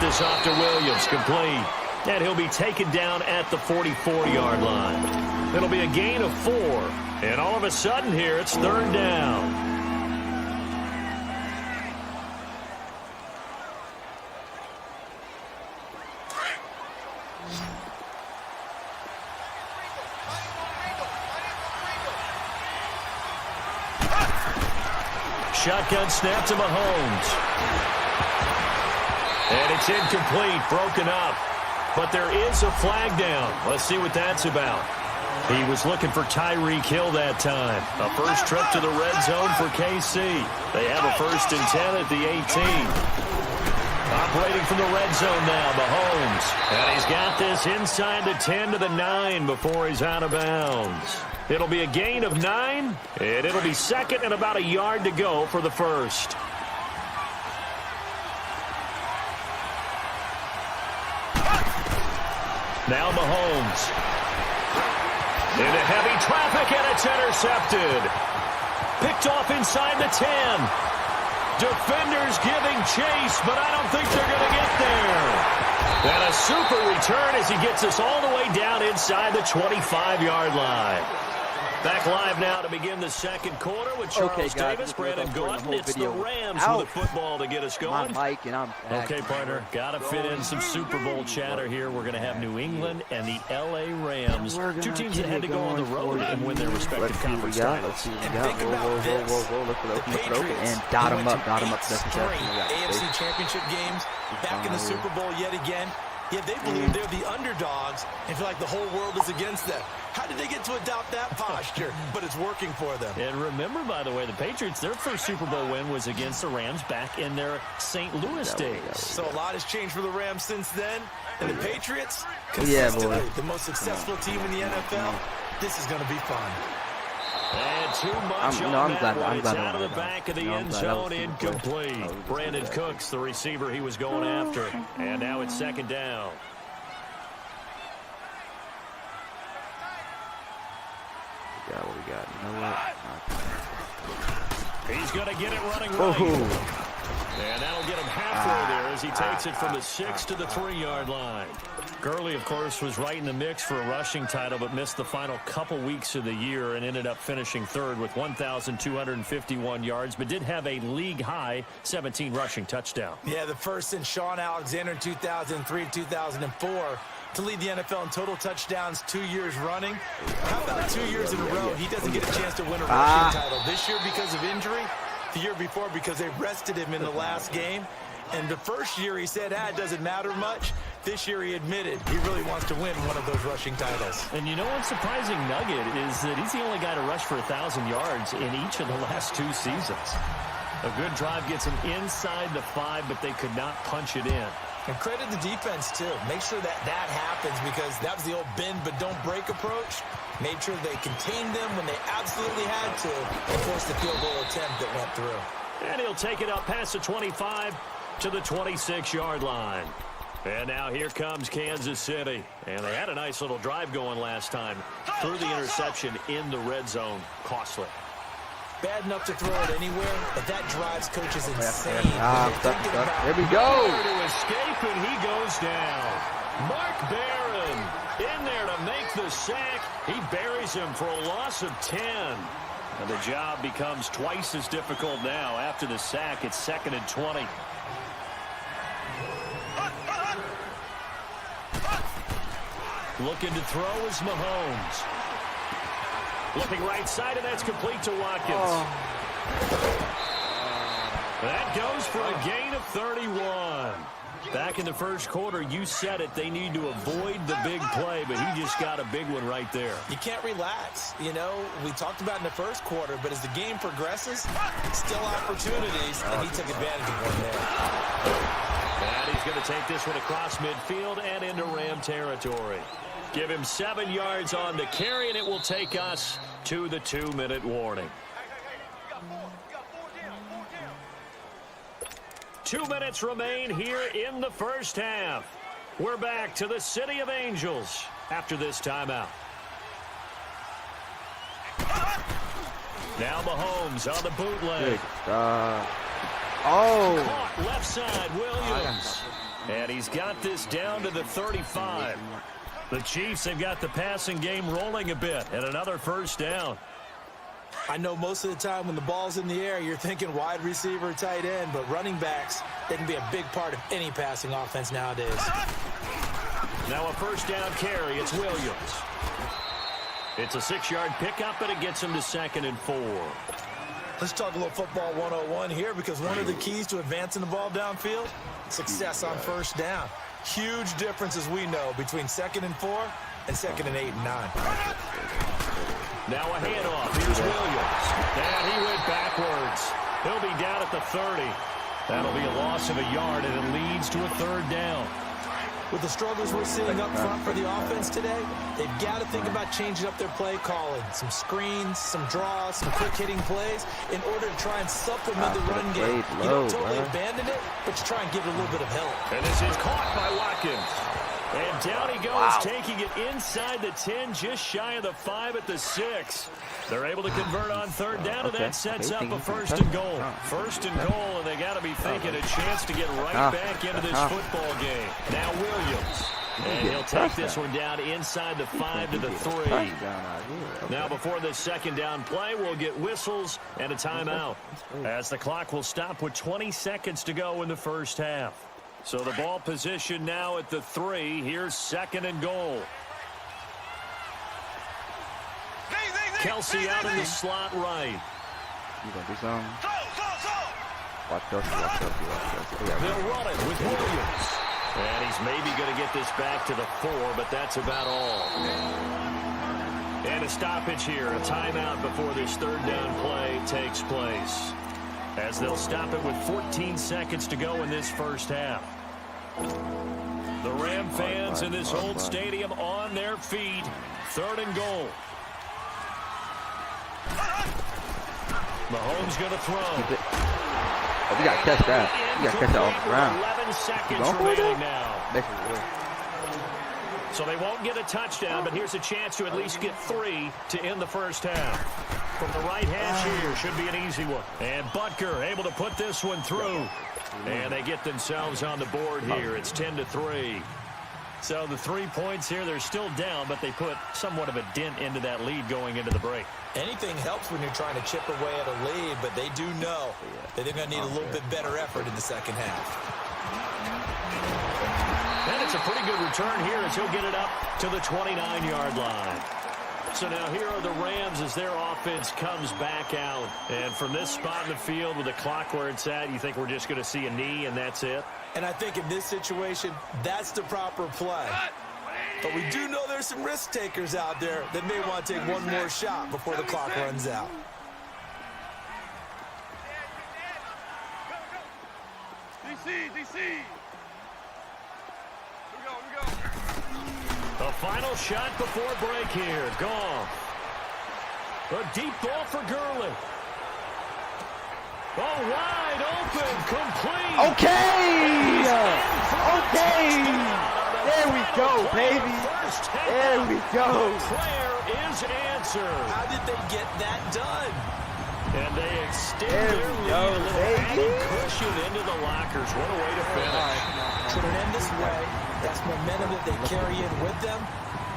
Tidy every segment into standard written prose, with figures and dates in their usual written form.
this off to Williams, complete. And he'll be taken down at the 44-yard line. It'll be a gain of 4. And all of a sudden here, it's third down. Shotgun snap to Mahomes. And it's incomplete, broken up. But there is a flag down. Let's see what that's about. He was looking for Tyreek Hill that time. A first trip to the red zone for KC. They have a 1st and 10 at the 18. Operating from the red zone now, Mahomes. And he's got this inside the 10 to the 9 before he's out of bounds. It'll be a gain of 9, and it'll be second and about a yard to go for the first. Now Mahomes. Into heavy traffic, and it's intercepted. Picked off inside the 10. Defenders giving chase, but I don't think they're going to get there. And a super return as he gets us all the way down inside the 25-yard line. Back live now to begin the second quarter with Charles Davis, Brandon Gordon. It's the Rams with the football to get us going. Okay, partner, got to fit in some Super Bowl chatter here. We're going to have New England and the L.A. Rams, two teams that had to go on the road and win their respective conference titles. And think about this. The Patriots and dot them up. AFC Championship games, back in the Super Bowl yet again. Yet they believe they're the underdogs and feel like the whole world is against them. How did they get to adopt that posture? But it's working for them. And remember, by the way, the Patriots, their first Super Bowl win was against the Rams back in their St. Louis days. So a lot has changed for the Rams since then. And the Patriots, consistently the most successful team in the NFL. This is going to be fun. And too much on that one. It's out of the back of the end zone, incomplete. Brandon Cooks, the receiver he was going after. And now it's second down. What we got? You know what? He's going to get it running right. And that'll get him halfway there as he takes it from the 6 to the 3-yard line. Gurley, of course, was right in the mix for a rushing title, but missed the final couple weeks of the year and ended up finishing third with 1,251 yards, but did have a league-high 17 rushing touchdown. Yeah, the first since Sean Alexander in 2003-2004 to lead the NFL in total touchdowns 2 years running. How about 2 years in a row? He doesn't get a chance to win a rushing title. This year because of injury, the year before because they rested him in the last game. And the first year he said, it doesn't matter much. This year he admitted he really wants to win one of those rushing titles. And you know one surprising nugget is that he's the only guy to rush for 1,000 yards in each of the last 2 seasons. A good drive gets him inside the 5, but they could not punch it in. And credit the defense, too. Make sure that happens because that was the old bend but don't break approach. Made sure they contained them when they absolutely had to and forced the field goal attempt that went through. And he'll take it up past the 25 to the 26-yard line. And now here comes Kansas City. And they had a nice little drive going last time. Threw the interception in the red zone. Costly. Bad enough to throw it anywhere, but that drives coaches insane. There we go. To escape, and he goes down. Mark Barron in there to make the sack. He buries him for a loss of 10. And the job becomes twice as difficult now. After the sack, it's 2nd and 20. Looking to throw is Mahomes. Looking right side, and that's complete to Watkins. That goes for a gain of 31. Back in the first quarter, you said it, they need to avoid the big play, but he just got a big one right there. You can't relax. You know, we talked about in the first quarter, but as the game progresses, still opportunities, and he took advantage of one there. And he's going to take this one across midfield and into Ram territory. Give him 7 yards on the carry, and it will take us to the 2-minute warning. 2 minutes remain here in the first half. We're back to the City of Angels after this timeout. Now Mahomes on the bootleg. Oh. Caught left side, Williams. And he's got this down to the 35. The Chiefs have got the passing game rolling a bit, and another first down. I know most of the time when the ball's in the air, you're thinking wide receiver, tight end, but running backs, they can be a big part of any passing offense nowadays. Now a first down carry. It's Williams. It's a 6-yard pickup, and it gets him to 2nd and 4. Let's talk a little football 101 here, because one of the keys to advancing the ball downfield, success on first down. Huge difference, as we know, between 2nd and 4 and 2nd and 8 and 9. Now a handoff. Here's Williams. And he went backwards. He'll be down at the 30. That'll be a loss of a yard, and it leads to a 3rd down. With the struggles we're seeing up front for the offense today, they've got to think about changing up their play calling. Some screens, some draws, some quick-hitting plays in order to try and supplement the run game. You don't totally abandon it, but you try and give it a little bit of help. And this is caught by Watkins. And down he goes, taking it inside the 10, just shy of the 5 at the 6. They're able to convert on 3rd down, and that sets up a 1st and goal. 1st and goal, and they got to be thinking a chance to get right back into this football game. Now Williams. And he'll take this one down inside the 5 to the 3. Now before this 2nd down play, we'll get whistles and a timeout, as the clock will stop with 20 seconds to go in the first half. So the ball position now at the 3. Here's 2nd and goal. Kelsey out in the slot right. You gonna do something? Watch us. They'll run it with Williams. And he's maybe going to get this back to the 4, but that's about all. And a stoppage here, a timeout before this 3rd down play takes place, as they'll stop it with 14 seconds to go in this first half. The Ram fans in this old stadium on their feet. 3rd and goal. Mahomes going to throw. Oh, we got to catch that. We got to catch that off the ground. 11 seconds remaining now. So they won't get a touchdown, but here's a chance to at least get 3 to end the first half. From the right hash here, should be an easy one. And Butker able to put this one through. And they get themselves on the board here. It's 10-3. So the 3 points here, they're still down, but they put somewhat of a dent into that lead going into the break. Anything helps when you're trying to chip away at a lead, but they do know that they're going to need a little bit better effort in the second half. And it's a pretty good return here as he'll get it up to the 29-yard line. So now here are the Rams as their offense comes back out. And from this spot in the field with the clock where it's at, you think we're just going to see a knee and that's it? And I think in this situation, that's the proper play. But we do know there's some risk takers out there that may want to take one more shot before the clock runs out. DC. A final shot before break here. Goff. A deep ball for Gurley. Oh, wide open, complete. Okay. There we go, baby. There we go. Prayer is answered. How did they get that done? And they extend their lead a little added cushion into the lockers. What a way to finish. Tremendous way. That's momentum that they carry in with them.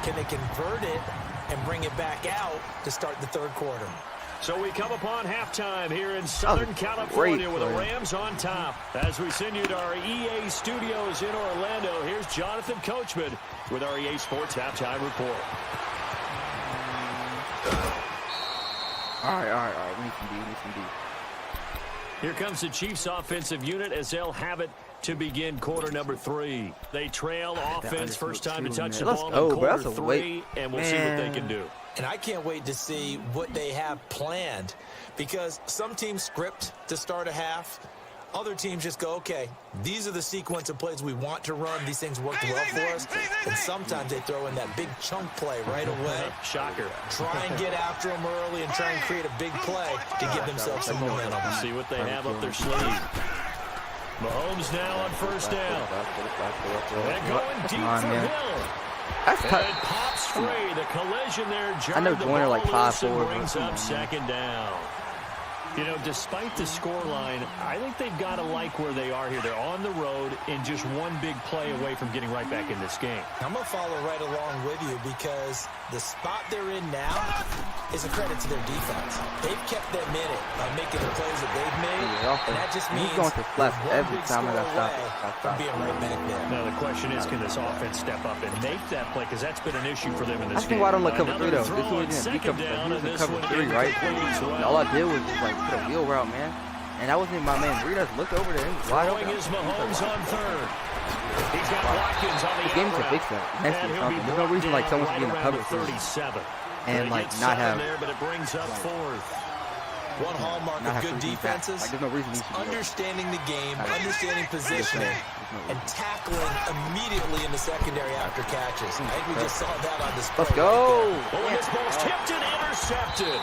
Can they convert it and bring it back out to start the 3rd quarter? So we come upon halftime here in Southern California with the Rams on top. As we send you to our EA studios in Orlando, here's Jonathan Coachman with our EA Sports Halftime Report. All right. We need some D. Here comes the Chiefs offensive unit as they'll have it to begin quarter number 3. They trail offense, first time to touch the ball in quarter 3, and we'll see what they can do. And I can't wait to see what they have planned, because some teams script to start a half. Other teams just go, okay, these are the sequence of plays we want to run. These things worked well for us. And sometimes they throw in that big chunk play right away. Shocker. Try and get after them early and try and create a big play to give themselves some momentum. See what they have up their sleeve. Mahomes now on first down. And going deep for Hill. That's and it pops free. The collision there. I know Joyner like 5'4", brings up 2nd down. You know, despite the scoreline, I think they've got to like where they are here. They're on the road and just one big play away from getting right back in this game. I'm going to follow right along with you because the spot they're in now is a credit to their defense. They've kept them in it by making the plays that they've made, and that just means he's going to flash every time I from being right back there. Now, the question is, can this offense step up and make that play? Because that's been an issue for them in this game. That's why I don't like cover 3, though. This was in cover 3, right? And all I did was just, like, put a wheel route, man. And that wasn't even my man. Reed looked over there. Wide open. Is Mahomes on third. He's got Watkins on the The game's a big thing. There's no reason, like, someone should be in a cover 3 and, like, not have... There, but it brings up fourth. One hallmark of good defenses, like, there's no reason understanding the game, understanding positioning, and tackling immediately in the secondary after catches. I think we just saw that on display. Let's go. Oh, and this ball's tipped and intercepted.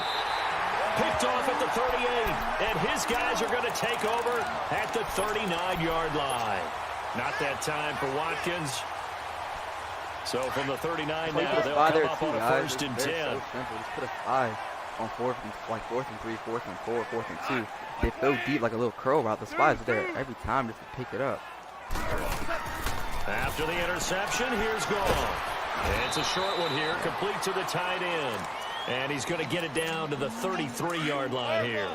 Picked off at the 38, and his guys are going to take over at the 39-yard line. Not that time for Watkins. So from the 39 now, they'll come up on a 1st and 10. So simple. Just put a 5 on 4th and 3, 4th and 4, 4th and 2. They throw deep like a little curl route. The spot is there every time just to pick it up. After the interception, here's Gone. It's a short one here, complete to the tight end. And he's going to get it down to the 33-yard line here.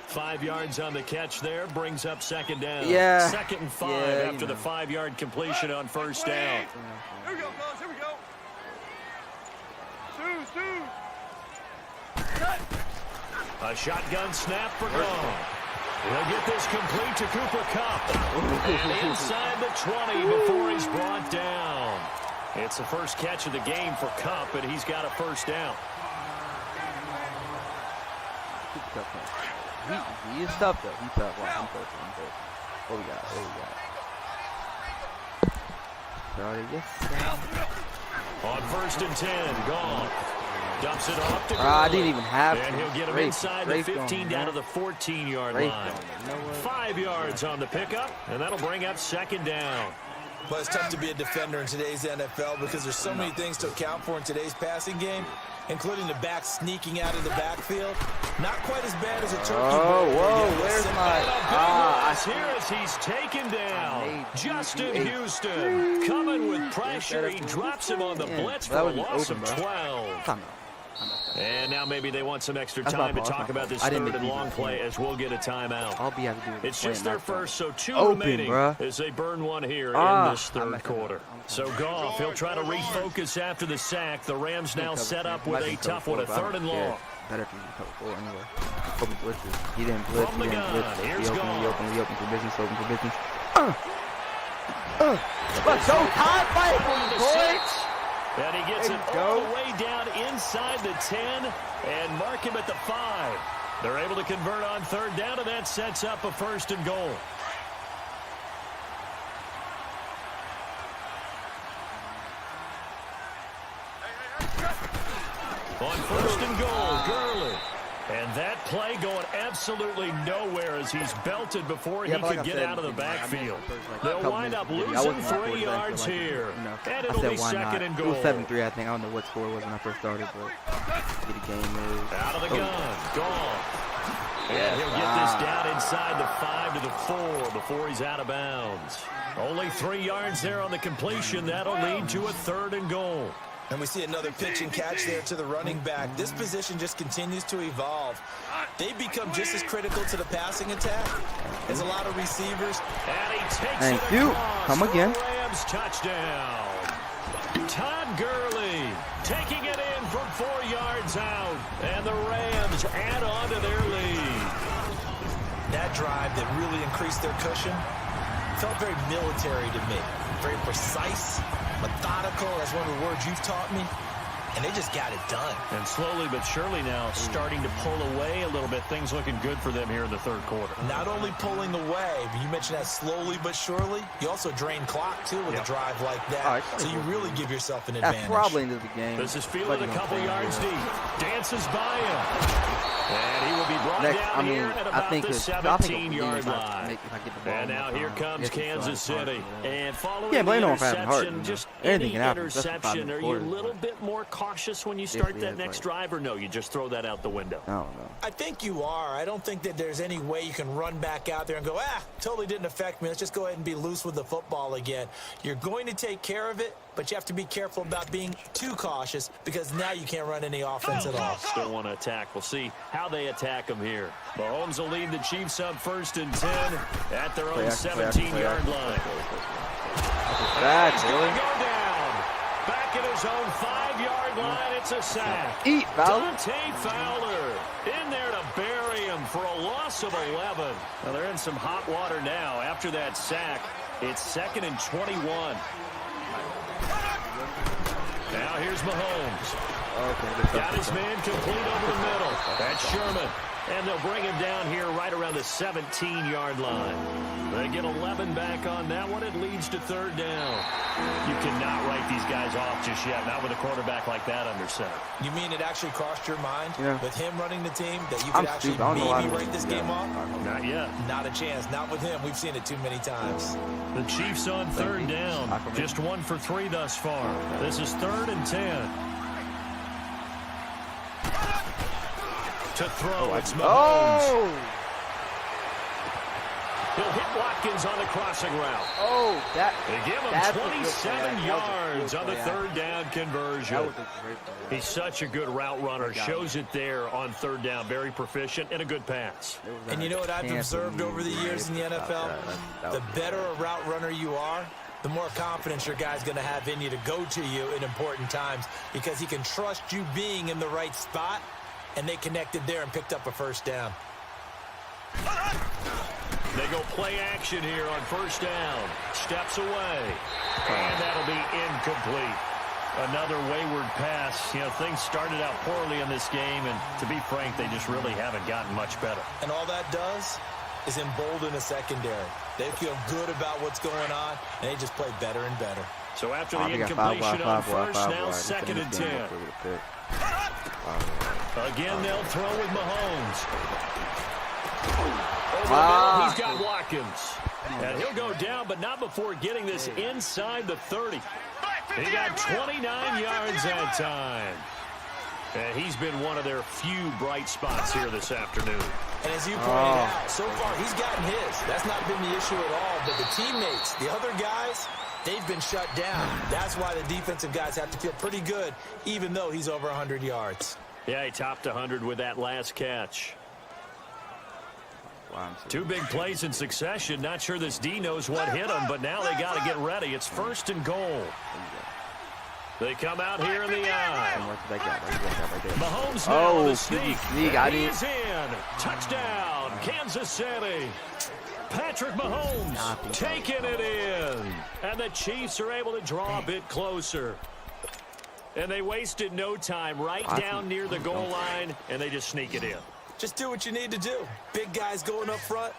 5 yards on the catch there, brings up 2nd down. Yeah. 2nd and 5 after the 5-yard completion on 1st down. Here we go, fellas, here we go. Two. A shotgun snap for Gone. He'll get this complete to Cooper Kupp. And inside the 20 before he's brought down. It's the first catch of the game for Kupp, and he's got a 1st down. He is tough, though. He's tough. I'm tough. What we got? Yes. On 1st and 10, Gone. Dumps it off to I didn't even have to. And he'll get him inside the 15 down to the 14-yard line. 5 yards on the pickup, and that'll bring up 2nd down. Well, it's tough to be a defender in today's NFL because there's so many things to account for in today's passing game, including the back sneaking out of the backfield. Not quite as bad as a turkey. Where's my... Here as he's taken down. Justin Houston coming with pressure. He drops him on the blitz for a loss of 12. And now maybe they want some extra time to talk about this 3rd and long play as we'll get a timeout. It's just their first, so 2 remaining as they burn one here in this 3rd quarter. So Goff, he'll try to refocus after the sack. The Rams now set up with a tough one, a 3rd and long. Better for you to cover 4 anyway. Open blitzes. He didn't blitz. He open for business. Let's go. Time fight, boys. And he gets it all the way down inside the 10 and mark him at the 5. They're able to convert on 3rd down, and that sets up a 1st and goal. On 1st and goal, Gurley. And that play going absolutely nowhere as he's belted before he could get out of the backfield. They'll wind up losing 3 yards here. And it'll be 2nd and goal. It was 7-3, I think. I don't know what score it was when I first started, but get a game move. Out of the gun. Gone. And he'll get this down inside the 5 to the 4 before he's out of bounds. Only 3 yards there on the completion. That'll lead to a 3rd and goal. And we see another pitch and catch there to the running back. This position just continues to evolve. They become just as critical to the passing attack as a lot of receivers. And he takes Thank it you. across. Come again. Rams touchdown. Todd Gurley taking it in from 4 yards out. And the Rams add on to their lead. That drive that really increased their cushion felt very military to me. Very precise, methodical. That's one of the words you've taught me. And they just got it done. And slowly but surely now starting to pull away a little bit. Things looking good for them here in the 3rd quarter. Not only pulling away, but you mentioned that slowly but surely. You also drain clock, too, with a drive like that. So you really give yourself an advantage. That's probably into the game. This is fielded a couple yards deep. Dances by him. And he will be brought Next, down I mean, here at I about think the it's, I think it'll be 17-yard if I line. get the ball. And now here comes Kansas City. And following Yeah, the blame it on having heart, interception, just anything any can happen, especially interception, are you a quarters, little bit more cautious when you start that next drive, or no, you just throw that out the window? I don't know. I think you are. I don't think that there's any way you can run back out there and go, totally didn't affect me. Let's just go ahead and be loose with the football again. You're going to take care of it, but you have to be careful about being too cautious because now you can't run any offense at all. Still want to attack. We'll see how they attack them here. Mahomes will lead the Chiefs up 1st and 10 at their own 17-yard line. That's He's going to go down. Back at his own 5-yard line, it's a sack. Eat, Fowler. Dante Fowler in there to bury him for a loss of 11. Well, they're in some hot water now. After that sack, it's 2nd and 21. Now here's Mahomes. Got his man complete over the middle. That's Sherman. And they'll bring him down here right around the 17-yard line. They get 11 back on that one. It leads to 3rd down. You cannot write these guys off just yet, not with a quarterback like that under center. You mean it actually crossed your mind with him running the team that you I'm could actually maybe write this game off? Not yet. Not a chance. Not with him. We've seen it too many times. The Chiefs on 3rd down. Just 1 for 3 thus far. This is 3rd and 10. To throw, it's Mahomes. He'll hit Watkins on the crossing route. They give him 27 yards on the 3rd down conversion. He's such a good route runner. Shows it there on 3rd down. Very proficient and a good pass. And you know what I've observed over the years in the NFL? The better a route runner you are, the more confidence your guy's going to have in you to go to you in important times because he can trust you being in the right spot, and they connected there and picked up a 1st down. They go play action here on 1st down. Steps away. And that'll be incomplete. Another wayward pass. You know, things started out poorly in this game, and to be frank, they just really haven't gotten much better. And all that does is embolden a secondary. They feel good about what's going on, and they just play better and better. So after the incompletion on 1st, now 2nd and 10. Again, they'll throw with Mahomes. He's got Watkins. And he'll go down, but not before getting this inside the 30. He got 29 yards that time. And he's been one of their few bright spots here this afternoon. And as you pointed out, so far he's gotten his. That's not been the issue at all. But the teammates, the other guys, they've been shut down. That's why the defensive guys have to feel pretty good, even though he's over 100 yards. Yeah, he topped 100 with that last catch. 2 big plays in succession. Not sure this D knows what hit him, but now they got to get ready. It's 1st and goal. They come out here in the eye. Mahomes now on the sneak. He's in. Touchdown, Kansas City. Patrick Mahomes taking it in. And the Chiefs are able to draw a bit closer. And they wasted no time right down near the goal line, and they just sneak it in. Just do what you need to do. Big guys going up front.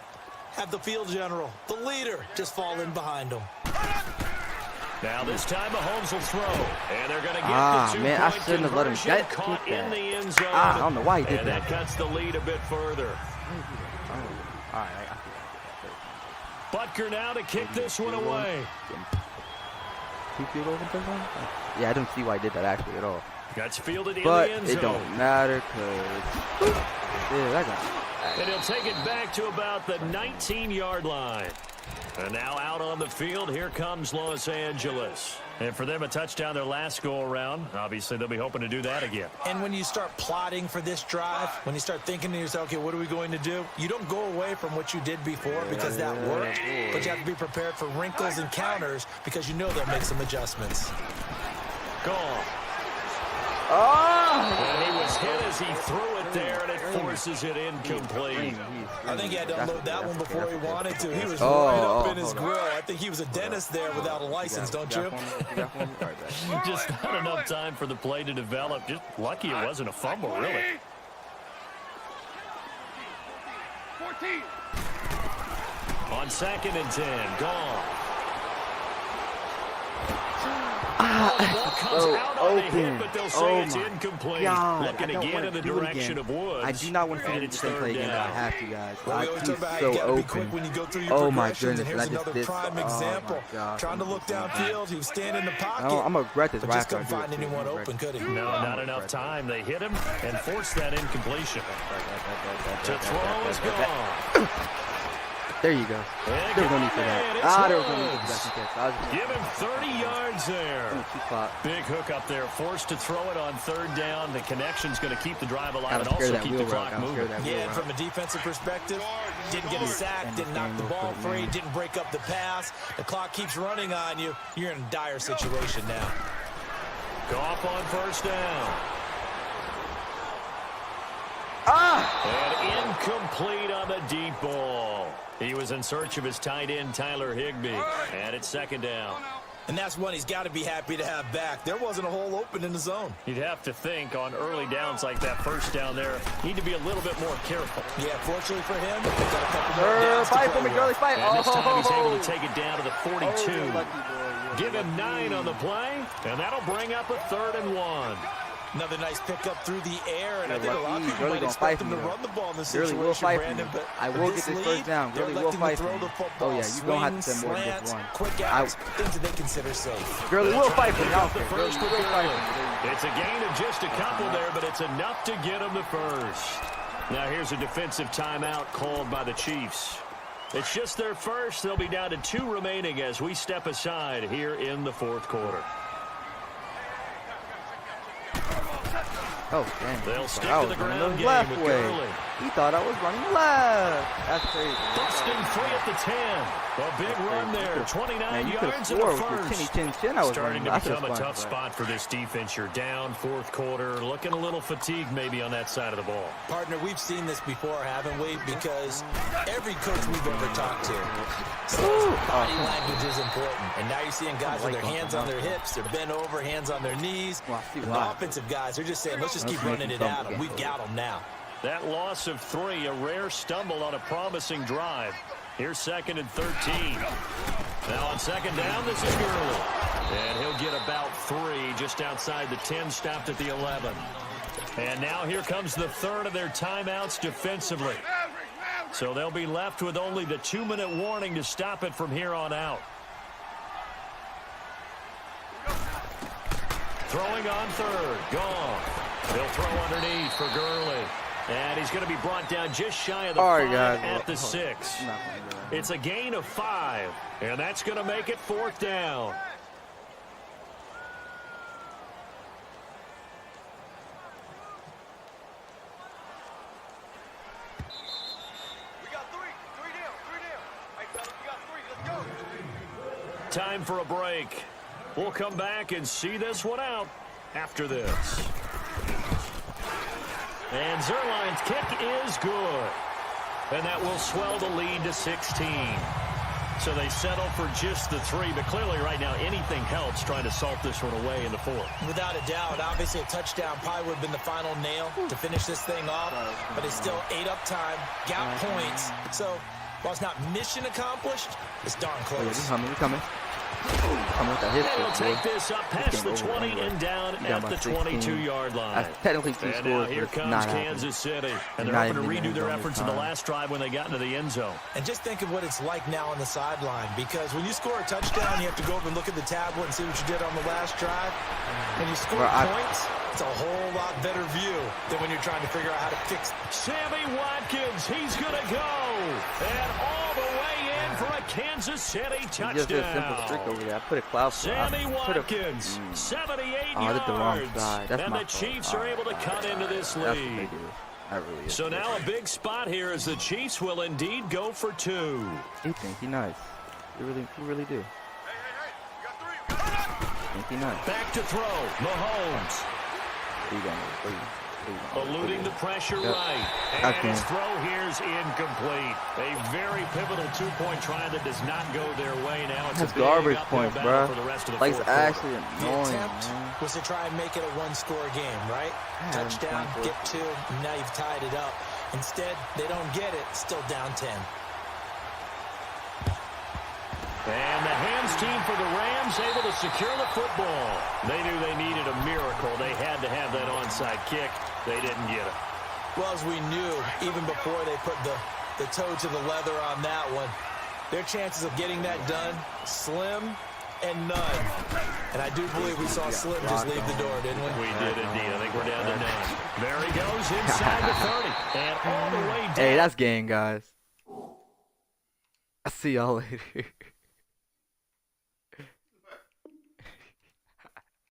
Have the field general, the leader, just fall in behind them. Now this time Mahomes will throw. And they're going to get the 2-point conversion caught in the end zone. I don't know why he did and that cuts the lead a bit further. Butker now to kick this one away. Yeah, I don't see why he did that actually at all. That's fielded in But the end zone. it don't matter because and he'll take it back to about the 19-yard line. And now out on the field, here comes Los Angeles. And for them, a touchdown their last go-around. Obviously, they'll be hoping to do that again. And when you start plotting for this drive, when you start thinking to yourself, okay, what are we going to do? You don't go away from what you did before because that worked. But you have to be prepared for wrinkles and counters because you know they'll make some adjustments. Gone. And he was hit as he threw it there, and it forces it incomplete. I think he had to unload that one before he wanted to. He was right up in his grill. I think he was a dentist there without a license, don't you? Just not enough time for the play to develop. Just lucky it wasn't a fumble, really. 14. On 2nd and 10, gone. Comes out on the hit, but they'll say it's my incomplete. God. Looking again in the direction of Woods. I do not want to finish And the it's same play third again, but I down. have to, guys. Well, we always talk about how you gotta be quick when you go through your progressions, and here's another prime example. Trying to look downfield, he was standing in the pocket. I'm gonna regret this. But just couldn't find anyone open, could he? No, not enough time. They hit him and forced that incompletion. To throw is gone. There you go. There was no need for that. There was no need for that. Give him 30 yards there. Clock. Big hook up there, forced to throw it on third down. The connection's going to keep the drive alive and I'm scared also of that keep the wheel clock route. I'm moving. scared of that wheel Yeah, and route. from a defensive perspective, didn't get a sack, didn't knock the ball free, didn't break up the pass. The clock keeps running on you. You're in a dire situation now. Goff on first down. And incomplete on the deep ball. He was in search of his tight end, Tyler Higbee. And it's second down. And that's one he's got to be happy to have back. There wasn't a hole open in the zone. You'd have to think on early downs like that first down there, need to be a little bit more careful. Yeah, fortunately for him, he's got a couple more downs to Fight play for me, with. girlie, fight. And this time he's able to take it down to the 42. Lucky boy. Give him 9 on the play, and that'll bring up a 3rd and 1. Another nice pickup through the air, and I Yeah, think a lot of people Gurley might gonna expect fight him for to me, run the ball in this Gurley will situation, fight for Brandon. me. But I will this get this lead, first down. they're Gurley will electing fight to for throw me. the football. Oh, yeah, you're going to have to send more than just Slants, one. quick outs, things that they consider safe. Gurley will fight for me. I don't The care. Gurley first will with fight for Gurley. me. It's a gain of just a couple there, but it's enough to get him the first. Now here's a defensive timeout called by the Chiefs. It's just their first. They'll be down to 2 remaining as we step aside here in the 4th quarter. Oh, dang. They'll stick I to was the running ground the game left with way. Gurley. He thought I was running left. That's crazy. Busting free at the 10. A big run there. 29 Man, you yards could and a have scored with first. your chin I was Starting running. to become a That's tough fun, spot for this defense. You're down 4th quarter. Looking a little fatigued maybe on that side of the ball. Partner, we've seen this before, haven't we? Because every coach we've ever talked to says body language is important. And now you're seeing guys with their hands on their hips, they're bent over, hands on their knees. And the offensive guys are just saying, let's just keep running it at them. We've got them now. That loss of 3, a rare stumble on a promising drive. Here's 2nd and 13. Now on 2nd down, this is Gurley. And he'll get about 3 just outside the 10, stopped at the 11. And now here comes the 3rd of their timeouts defensively. So they'll be left with only the 2-minute warning to stop it from here on out. Throwing on 3rd, gone. He'll throw underneath for Gurley. And he's going to be brought down just shy of the 5 at the 6. It's a gain of 5, and that's going to make it 4th down. We got 3 down. Hey, fellas, we got 3. Let's go. Time for a break. We'll come back and see this one out after this. And Zerline's kick is good. And that will swell the lead to 16. So they settle for just the 3. But clearly right now anything helps trying to salt this one away in the 4th. Without a doubt, obviously a touchdown probably would have been the final nail to finish this thing off. But it's still ate up time, got points. So while it's not mission accomplished, it's darn close. We're coming. Coming with that hit. They'll take this up past the 20 and down at the 22-yard line. That's technically 2 And scores. now here comes Kansas City. And they're hoping to redo their efforts in the last drive when they got into the end zone. And just think of what it's like now on the sideline, because when you score a touchdown, you have to go over and look at the tablet and see what you did on the last drive. When you score points, it's a whole lot better view than when you're trying to figure out how to fix. Sammy Watkins, he's going to go. And all the way in for a Kansas City touchdown. Just a simple streak over there. I put a cloud. Sammy Watkins, 78 yards. I did the wrong side. That's and my the Chiefs are able to cut into this lead. Really so now a big spot here as the Chiefs will indeed go for 2. He think he nice. He really do. Hey. We got 3. Think he nice. Back to throw. Mahomes. Eluding the pressure right. And his throw here's incomplete. A very pivotal 2-point try that does not go their way. Now it's That's a big garbage uphill points, battle bro. for the rest of the Like, it's 4th quarter. actually The annoying, attempt man. was to try and make it a 1-score game, right? Touchdown, get 2, and now you've tied it up. Instead, they don't get it, still down 10. And the defense team for the Rams able to secure the football. They knew they needed a miracle. They had to have that onside kick. They didn't get it. Well, as we knew, even before they put the toe to the leather on that one, their chances of getting that done, slim and none. And I do believe we saw Slim just leave the door, didn't we? We did indeed. I think we're down to none. There he goes inside the 30. And all the way down. Hey, that's game, guys. I'll see y'all later.